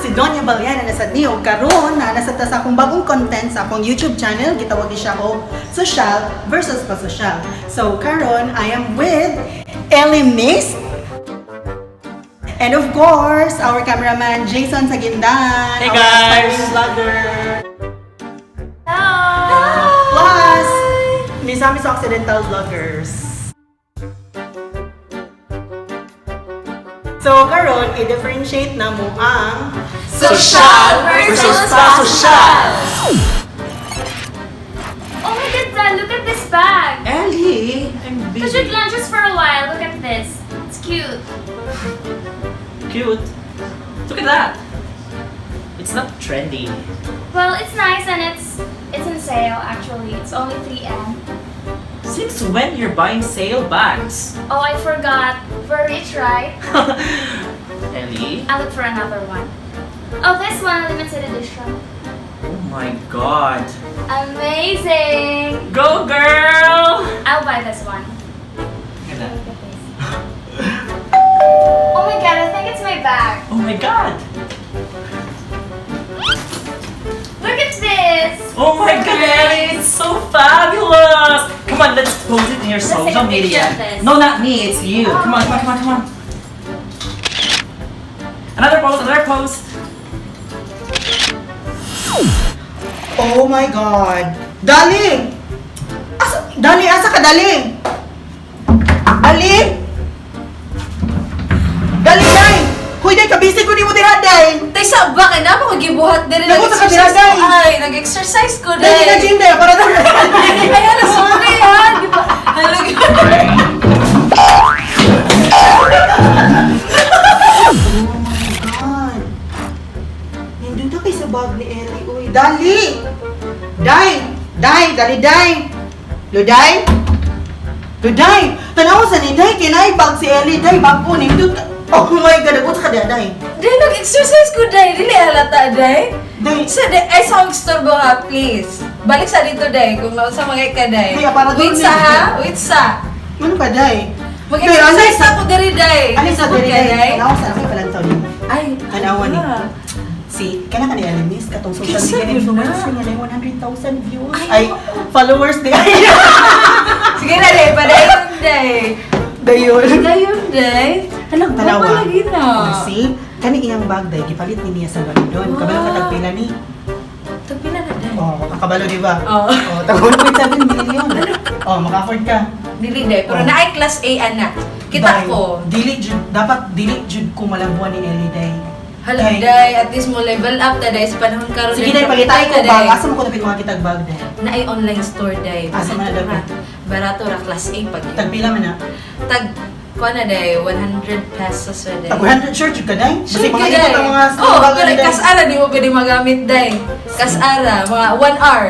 si Donya Balyana na sa niyo karon na nasa sa akong bagong content sa akong YouTube channel gitawag ni siya ko Sosyal versus Sosyal. So karon I am with Miss and of course our cameraman Jayson Saguindan. Hey our guys! aspiring vlogger. Hello! Plus Misamis Occidental Bloggers. So karon i-differentiate na mo ang Sosyal versus Sosyal. Oh my god, Dad, look at this bag! Ellie, I'm We busy. should lunch just for a while. Look at this. It's cute. Cute. Look at that. It's not trendy. Well, it's nice and it's in sale actually. It's only 3M. Since when you're buying sale bags? Oh, I forgot. We're rich, right? Ellie? I'll look for another one. Oh, this one, limited edition. Oh my god. Amazing! Go girl! I'll buy this one. Look at that. Look at this. Oh my god, I think it's my bag. Oh my god. Look at this! Oh my god, Ellie, it's so fabulous! Come on, let's post it in your Let's take social a picture media. of this. No, not me, it's you. Oh. Come on, come on, come on, come on. Another post, another post. Oh my God! Dolly! Dolly, asa ka, Dolly? Dolly? Dolly, day! Huy, day, kabisi ko di mo dira, day! Tay sa ba kay na ako gibuhat diri Naku, sa kabila, day. Ay, nag-exercise ko Day, di ka day. gym, day! Para na! Ay, ano sorry ha, di ba? Halog. Oh my God! Hindi na kayo sa bag ni Ellie, uy. Dolly! Day! Day! Dolly, day! Luday? Luday! Tanaw sa ni Day, kinay bag si Ellie, day, bag po ni Oh my God, nagpunta ka diyan, day. Day nag-exercise ko day, dili halata day. Day, Sa day, ay sa istorbo ha, please. Balik sa dito day, kung nausa mga ka day. Kaya para doon Wait sa din. ha, wait sa. ano ba, day? Mag-exercise ako diri day. Ano sa Sabot diri, ka, day? Tanaw sa akin palang taon niyo. Ay, Tanawan ni. wala. Si, kana ka ni Miss, katong social Kinsa media yun na? influencer niya, 100,000 views. Ay, Ay, followers di. Ay, Sige na day, padayon day. dayon. Dayon day. Halang ba Tanawa. lagi na? Si, kani iyang bag, day, gipalit ni niya sa London. Kabalo ka tagpila ni. Tagpila na day. Oh, kakabalo, di ba? Oo. Oh, tagpila 1.7 million. Oh, maka-afford ka. Dili day, pero Oh. naay class A anak. Kita Day, ko. dapat dili jud ko malabuan ni Ellie, day. Halang Day. day, at least mo level up na day sa panahon karon. Sige, day, pagitay ko bag. Asa mo ko napit mga kitag bag, day? Naay online store day. Asa man na Barato dapat? ra. Barato ra class A pag. Tagpila man na. Tag kuha na day 100 pesos a day. Tag 100 sure jud ka, day? Sure Kasi mga ka, ikot day. ang mga Oh, bag pero ni day. kasara di mo pwede magamit day. Kasara mga 1 hour.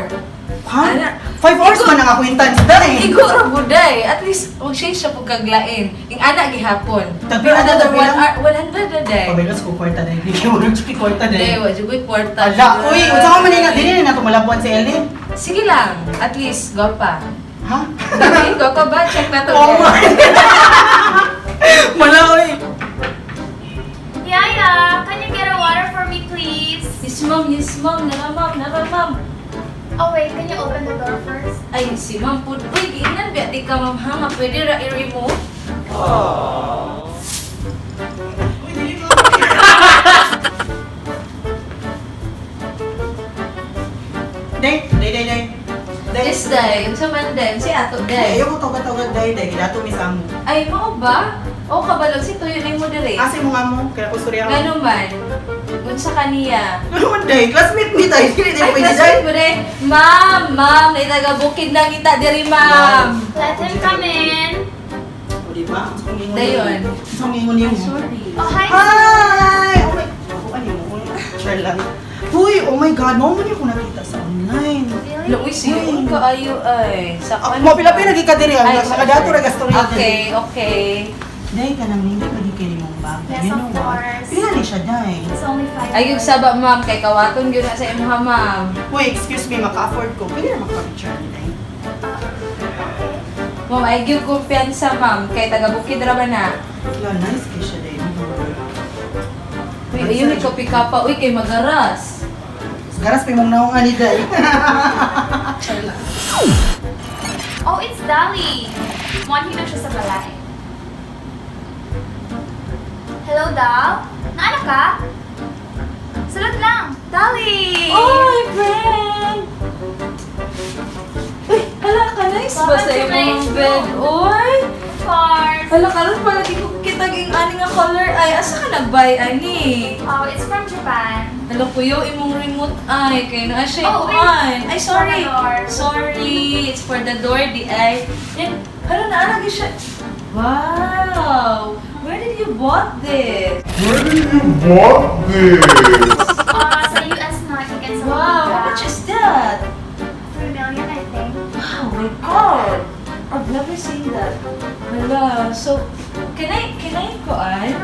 Ha? Ana. 5 hours man ang acquaintance, day. Igo ra po day. At least change siya pug kaglain. Ing ana gihapon. Tagpila na, Another tagpila? 1 hour 100 a day. Pabilos ko kwarta, day. Hindi mo rin chuki kwarta, Day, day. wa jud ko'y kwarta. Ala, uy, unsa ka man na dili na to malabuan si Ellie? Sige lang. At least go pa. Ha? Dali, go pa ba? Check na to. Oh day. my Wala, uy. Yaya, can you get a water for me, please? Yes, ma'am. Yes, ma'am. Nara, ma'am. Nara, ma'am. Oh wait, can you open the door first? Ay, si ma'am po. Uy, giinan ba? Di ka, ma'am, ha? Pwede ra i-remove? Day, day. Yes, day. Yung sa mandan. Si Ato, Day, day. ayaw ko tawag-tawag, day. Gidato mi sa amo. Ay, mao ba? O, kabalog. Si Tuyo na mo dire. Asa mo nga mo? Kaya ko surya ako. Gano'n man. Unsa kaniya. Ano man, day? Classmate ni tayo. Hindi tayo Ay, pwede, day. classmate mo day. Ma'am, ma'am. Naitagabukid na kita diri, ma'am. Let him come in. O, di ba? Ang sungingon Dayon. Ang sungingon niyo. Sorry. Oh, hi. Hi! Oh my... Ako, ano mo? Share lang. Uy, oh my God. Mo man yung ko nakita sa online. Really? Uy, siyon ka ayo ay. Sa Mo pila-pila lagi ka diri. Ay, Ang dato ra gastorya. Okay, okay. Day ka nang hindi pwede kayo mong bag. Yes, You of know what? course. Pila ni siya, day. It's only 5. Ayun saba, ma'am. Kay kawaton yun na sa imuha, ma'am. Uy, excuse me, maka-afford ko. Pwede na makapicture ni day. Ma'am, ay give kumpiyansa, ma'am. Kay taga-bukid ra ba na? Yo, nice kay siya, day. Uy, Ayun, ikaw pika pa. Uy, kay magaras. Garas pa mong naungan ni Day. Oh, it's Dolly. Muan na siya sa balay. Hello, Doll? Naano ka? Salut lang. Dolly! Oy, friend! Uy, hala ka, nice ba Bakit sa nice imong mo? bed? Uy! Of course. Hala ka rin pala, di ko kitaging ani nga color. Ay, asa ka nag-buy, ani? Oh, it's from Japan. Hala kuyo, imong remote ay. Kaya na siya Oh, ikuan. Ay, sorry. For the door. Sorry. It's for the door, di ay. Yan, hala na, lagi siya. Wow! Where did you bought this? Sa US na, you can sell Wow, how much is that? 3 million, I think. Oh my god! I've never seen that. Hala, so, can I kuan?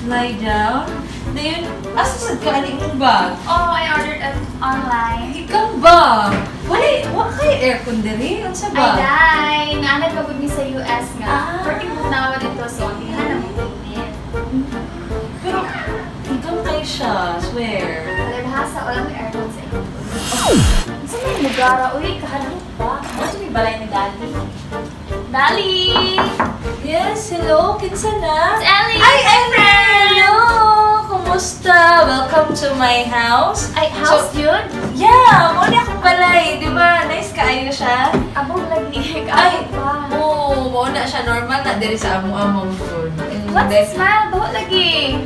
Lie down? Then, asa sad ka ani mong bag? Oh, I ordered it online. Ikaw ba? Wa kay aircon diri? Unsa Ay, ba? day. Naanad pagod ni sa US nga. Ah. 14 foot na ako dito, so hindi na mag-init. Pero, ikaw kay siya, swear. Palibhasa, walang may aircon sa inyo. Isa may lugar, uy, kahadlok ba? Ano may balay ni Dolly? Dolly! Yes, hello, kinsa na? It's Ellie! Ay, my friend! hello! Kumusta? Welcome to my house. Ay, house yun? Yeah, muna ako pala eh. Di ba? Nice kaayo siya. Abong lagi. Ay, pa. oo, muna siya. Normal na diri sa amo-among food. What's the smile? Baho lagi.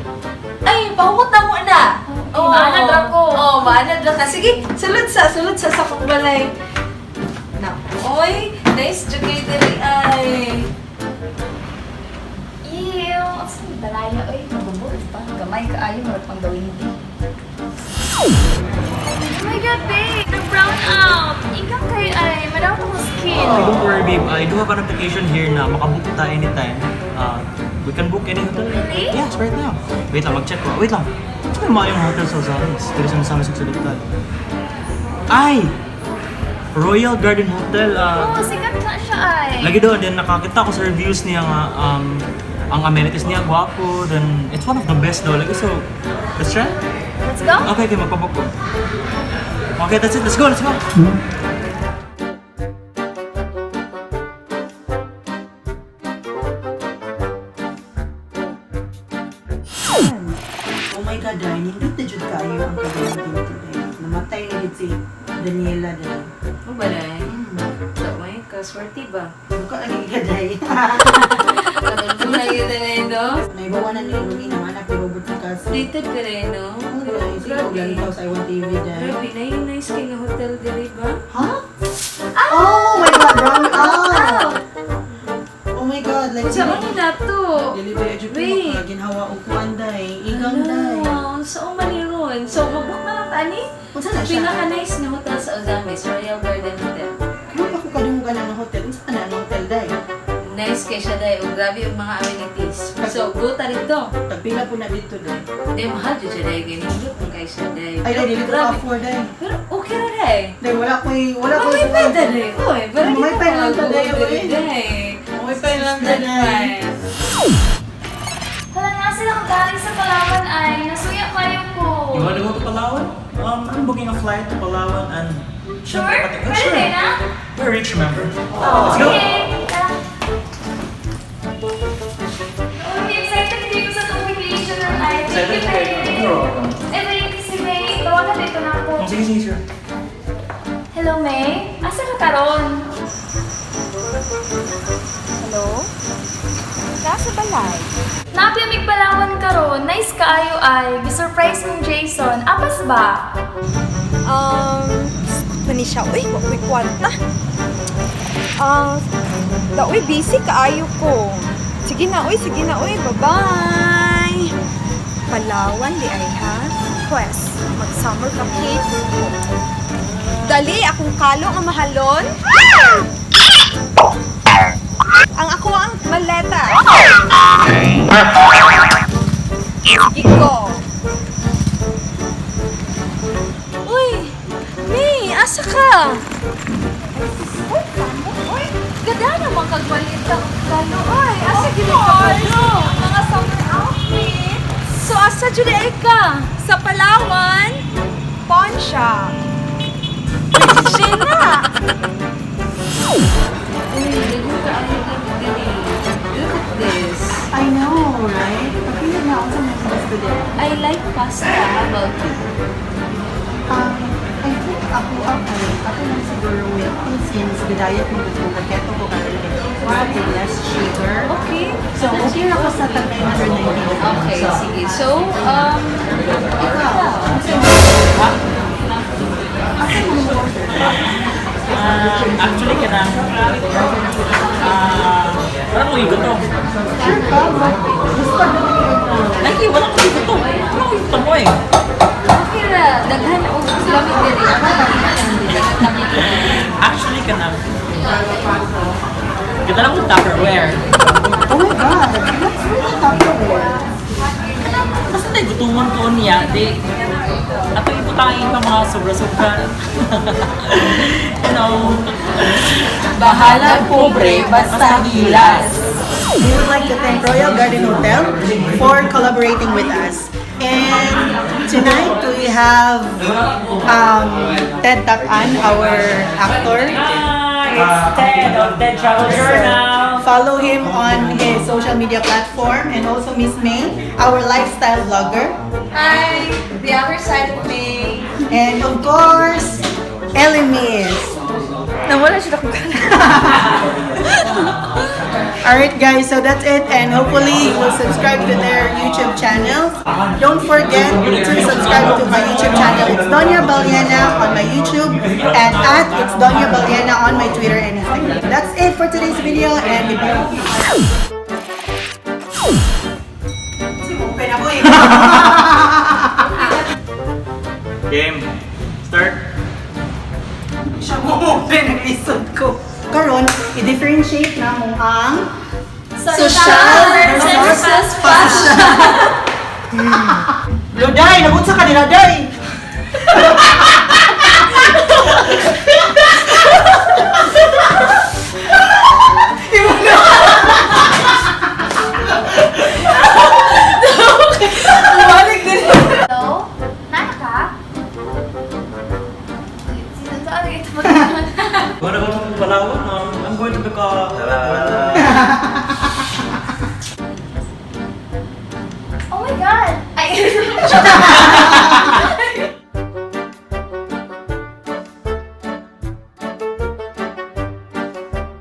Ay, pahumot na muna. Okay, maanad ra ko. Oo, maanad ra ka. Sige, sulod sa sakong balay. Oy, nice jugay diri ay. Ew, ang saan balaya? Uy, mabubulit pa. Gamay ka ayaw, marag pang gawin din. Oh my God, babe! Nag-brown out! Ikaw kayo ay, madaw ko skin. Don't worry, babe. I do have an application here na makabook tayo anytime. We can book any hotel. Really? Yes, right now. Wait lang, mag-check ko. Wait lang. Ito may mga yung hotel sa Sosyal. Dito sa Misamis Occidental. Ay! Royal Garden Hotel. Oh, sikat na siya ay. Lagi doon, then nakakita ko sa reviews niya nga, ang amenities niya, guwapo, then it's one of the best daw. Lagi, so, let's try? Let's go? Okay, magpabook ko. Okay, that's it. Let's go, let's go. Oh my God, Day. Nindot na jud kayo ang kagaling dito, Day. Namatay na jud si Daniela, Day. Ano ba na eh? May kaswerte ba? Buka lagi ka, Day. Ano na yun na yun, no? Naibawa na nila yung inang anak ni Robert Picasso. Dated ka rin, no? Oh, Day. Sige, lalitaw sa Iwan TV, Day. Grabe na yung nice kay nga hotel diri ba? Ha? Oh my God, brown out! Oh my God, like Sa ano na to? delivery jud ko Wait. maka ginhawa og kuan, Day. Igang, Day. Ano? Sa umaniron. So, mag-book na lang tani? Unsa na siya? Pinaka-nice na hotel sa Ozamis, Royal Garden Hotel. Kaya pa ko kadunggan ng hotel. Unsa ka na ang hotel, Day? Nice kay siya dahil. Grabe yung mga amenities. So, go ta rito. Tagpila po na dito, Day. Hindi, mahal dyan siya dahil. Ganito kung kay siya dahil. Ay, Day, dili ko Grabe. afford, Day. Pero okay na dahil. Day, wala ko May pwede dahil. Uy, pero di May ko pwede lang mag-go dahil, dahil. uy. Dahil. May pwede lang dahil. Hala nga sila kung galing sa Palawan ay, nasuya kayo ko. You wanna go to Palawan? I'm booking a flight to Palawan and... Sure? Sure. Pwede din, ha? We're rich, remember? Oh, Let's go. okay. Tara. Oh, excited hindi ko sa itong vacation ng ay. Thank you, babe. You're welcome. Eh, wait, si May. Tawagan dito na ako. Sige, sige, sure. Hello, May? Asa ka karon? Hello? Nasa balay? Napiyamig Palawan karon. Nice kaayo ay. Gisurprise mong Jayson. Apas ba? Mani siya, uy, wakoy kwarta. Uy, busy kaayo ko. Sige na, uy, bye-bye. Palawan, di ay ha? Pwes, mag-summer vacation ko. Dali, akong kalo ang mahalon. Ang ako ang maleta. Sige ko. Uy, May, asa ka? Uy, kamo, uy. Ganda naman kagwalit ka. Kalo, ay, asa Of gilid ka ba? course. Ang mga summer outfit. So asa dyan ay ka? Sa Palawan, pawn shop. Siya na. Uy, naging kaayo lang din eh. Look at this. I know, right? Pagkilig na ako sa mga student. I like pasta. How about you? I think ako lang siguro with since gidayat mo gusto ko keto ko kasi gusto ko less sugar. Okay. So, okay na ako sa tag 990. Okay, sige. So, Actually, kanang... parang uwi ko to. Sure ka? Gusto na Lagi, wala ko uwi ko to. Wala ko uwi ko mo eh. okay na. Daghan o sila may diri. Actually, kanang... Ganda lang kong Tupperware. Oh my God! That's really Tupperware. Basta tayo gutungan ko niya, di... Ato iputangin ka mga sobra-sobra. You know... Bahala pobre, basta gilas. We would like to thank Royal Garden Hotel for collaborating with us. And tonight we have Tac-an, our actor. It's Ted of Ted Travel Journal. Follow him on his social media platform, and also Miss May, our lifestyle vlogger. Hi, the other side of me. And of course, Miss. Nawala siya akong gana. Alright guys, so that's it, and hopefully you will subscribe to their YouTube channel. Don't forget to subscribe to my YouTube channel. It's Doña Baliana on my YouTube and at It's Doña Baliana on my Twitter and Instagram. That's it for today's video, and goodbye. Game. Start. Siya mo open ang isod ko. Karon, i-differentiate na mo ang Sosyal versus fashion. Loday, nabunsa ka nila, Day! Hello? Nana ka? Sino to? Ano ito? Gonna go to Palawan. I'm going to become...